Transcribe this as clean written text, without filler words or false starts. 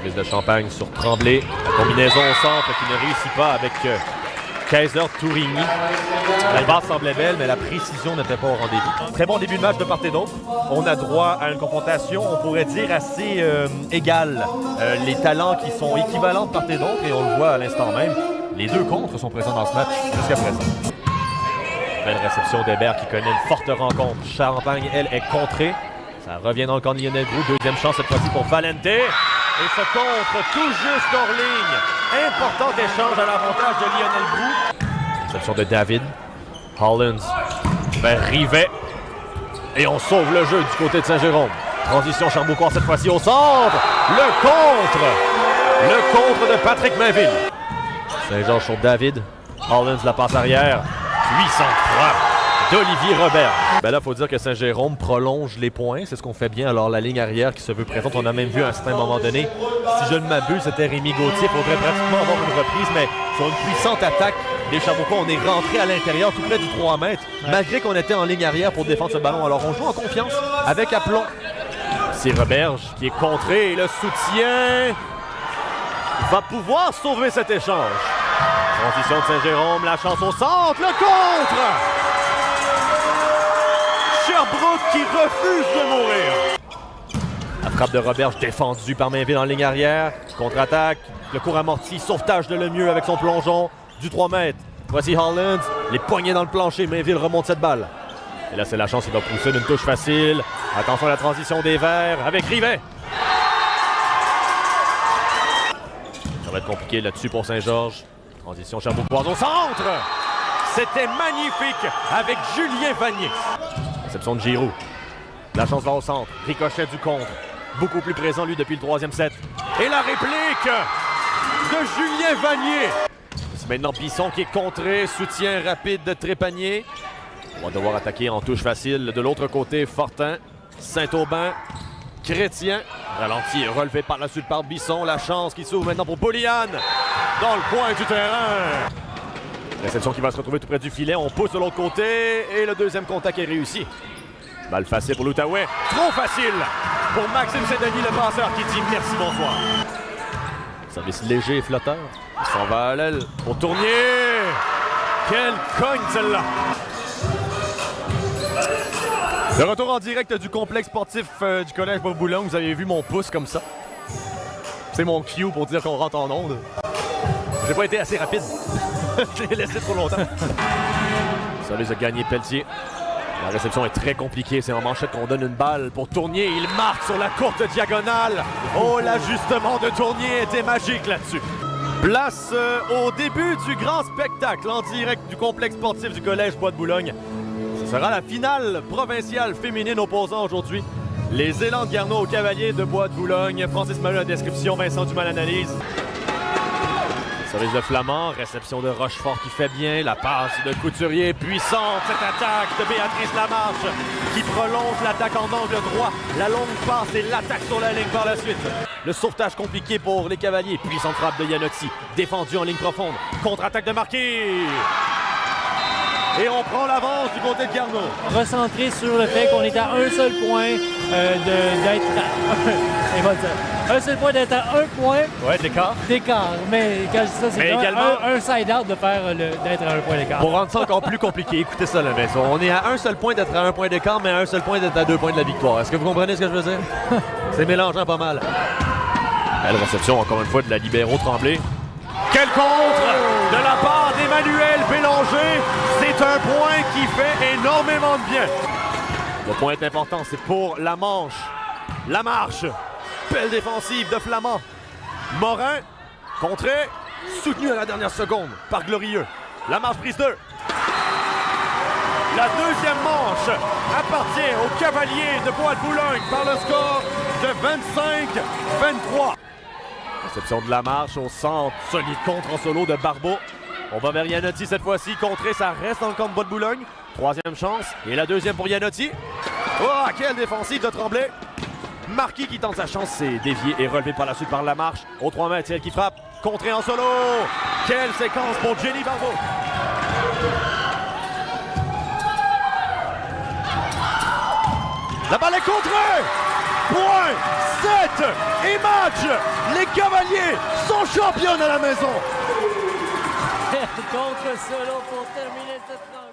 Service de Champagne sur Tremblay. La combinaison au centre qui ne réussit pas avec Kaiser Tourigny. La base semblait belle, mais la précision n'était pas au rendez-vous. Très bon début de match de part et d'autre. On a droit à une confrontation, on pourrait dire, assez égale. Les talents qui sont équivalents de part et d'autre, et on le voit à l'instant même. Les deux contres sont présents dans ce match jusqu'à présent. Belle réception d'Hébert qui connaît une forte rencontre. Champagne, elle, est contrée. Ça revient dans le camp de Lionel Groulx. Deuxième chance cette fois-ci pour Valente. Et ce contre tout juste hors ligne. Important échange à l'avantage de Lionel Groulx. Réception de David. Hollins vers Rivet. Et on sauve le jeu du côté de Saint-Jérôme. Transition Chamboucois cette fois-ci au centre. Le contre. Le contre de Patrick Mainville. Saint-Georges sur David. Hollins la passe arrière. Puissante frappe d'Olivier Robert. Ben là, il faut dire que Saint-Jérôme prolonge les points. C'est ce qu'on fait bien. Alors, la ligne arrière qui se veut présente. On a même vu à un certain moment donné, si je ne m'abuse, c'était Rémi Gauthier. Il faudrait pratiquement avoir une reprise, mais sur une puissante attaque des Chamboucois, on est rentré à l'intérieur, tout près du 3 mètres, malgré qu'on était en ligne arrière pour défendre ce ballon. Alors, on joue en confiance avec aplomb. C'est Roberge qui est contré et le soutien va pouvoir sauver cet échange. Transition de Saint-Jérôme, la chance au centre, le contre! Sherbrooke qui refuse de mourir. La frappe de Roberge défendue par Mainville en ligne arrière. Contre-attaque, le court amorti, sauvetage de Lemieux avec son plongeon du 3 mètres. Voici Hollins, les poignets dans le plancher, Mainville remonte cette balle. Et là, c'est la chance, il va pousser d'une touche facile. Attention à la transition des Verts avec Rivet. Ça va être compliqué là-dessus pour Saint-Georges. Transition Chamboucois au centre. C'était magnifique avec Julien Vanier. Réception de Giroux. La chance va au centre. Ricochet du contre. Beaucoup plus présent, lui, depuis le 3e set. Et la réplique de Julien Vanier. C'est maintenant Bisson qui est contré. Soutien rapide de Trépanier. On va devoir attaquer en touche facile. De l'autre côté, Fortin, Saint-Aubin, Chrétien. Ralenti et relevé par la suite par Bisson. La chance qui s'ouvre maintenant pour Boulian. Dans le coin du terrain. Réception qui va se retrouver tout près du filet. On pousse de l'autre côté et le deuxième contact est réussi. Balle facile pour l'Outaouais. Trop facile pour Maxime Saint-Denis, le passeur, qui dit merci, bonsoir. Service léger et flotteur. Il s'en va à l'aile pour Tournier. Quelle cogne celle-là. De retour en direct du complexe sportif du Collège Bois-Boulogne. Vous avez vu mon pouce comme ça. C'est mon cue pour dire qu'on rentre en onde. J'ai pas été assez rapide. J'ai laissé trop longtemps. Service a gagné Pelletier. La réception est très compliquée. C'est en manchette qu'on donne une balle pour Tournier. Il marque sur la courte diagonale. Oh, l'ajustement de Tournier était magique là-dessus. Place au début du grand spectacle en direct du complexe sportif du Collège Bois de Boulogne. Ce sera la finale provinciale féminine opposant aujourd'hui les Élans de Garneau aux Cavaliers de Bois de Boulogne. Francis Malou à la description, Vincent Dumas à l'analyse. Service de Flamand, réception de Rochefort qui fait bien, la passe de Couturier, puissante cette attaque de Béatrice Lamarche qui prolonge l'attaque en angle droit, la longue passe et l'attaque sur la ligne par la suite. Le sauvetage compliqué pour les Cavaliers, puissante frappe de Yanotti, défendu en ligne profonde, contre-attaque de Marquis. Et on prend l'avance du côté de Garneau. Recentré sur le fait qu'on est à un seul point d'être un seul point d'être à un point d'écart. Mais quand je dis ça, c'est un side-out de faire d'être à un point d'écart. Pour rendre ça encore plus compliqué, écoutez ça la maison. On est à un seul point d'être à un point d'écart, mais à un seul point d'être à 2 points de la victoire. Est-ce que vous comprenez ce que je veux dire? C'est mélangeant pas mal. Belle réception encore une fois de la libéro Tremblay. Quel contre de la part d'Emmanuel Bélanger. C'est un point qui fait énormément de bien. Le point est important, c'est pour la manche. La marche. Belle défensive de Flamand. Morin, contré, soutenu à la dernière seconde par Glorieux. La marche prise 2. La deuxième manche appartient aux Cavaliers de Bois de Boulogne par le score de 25-23. Réception de la marche au centre. Solide contre en solo de Barbeau. On va vers Yanotti cette fois-ci. Contré, ça reste dans le camp de Bois de Boulogne. Troisième chance. Et la deuxième pour Yanotti. Oh, quelle défensive de Tremblay. Marquis qui tente sa chance. C'est dévié et relevé par la suite par la marche. Au 3 mètres, c'est elle qui frappe. Contré en solo. Quelle séquence pour Jenny Barbeau. La balle est contrée. Point set et match. Les Cavaliers sont champions à la maison. Contre Solo pour terminer cette rencontre.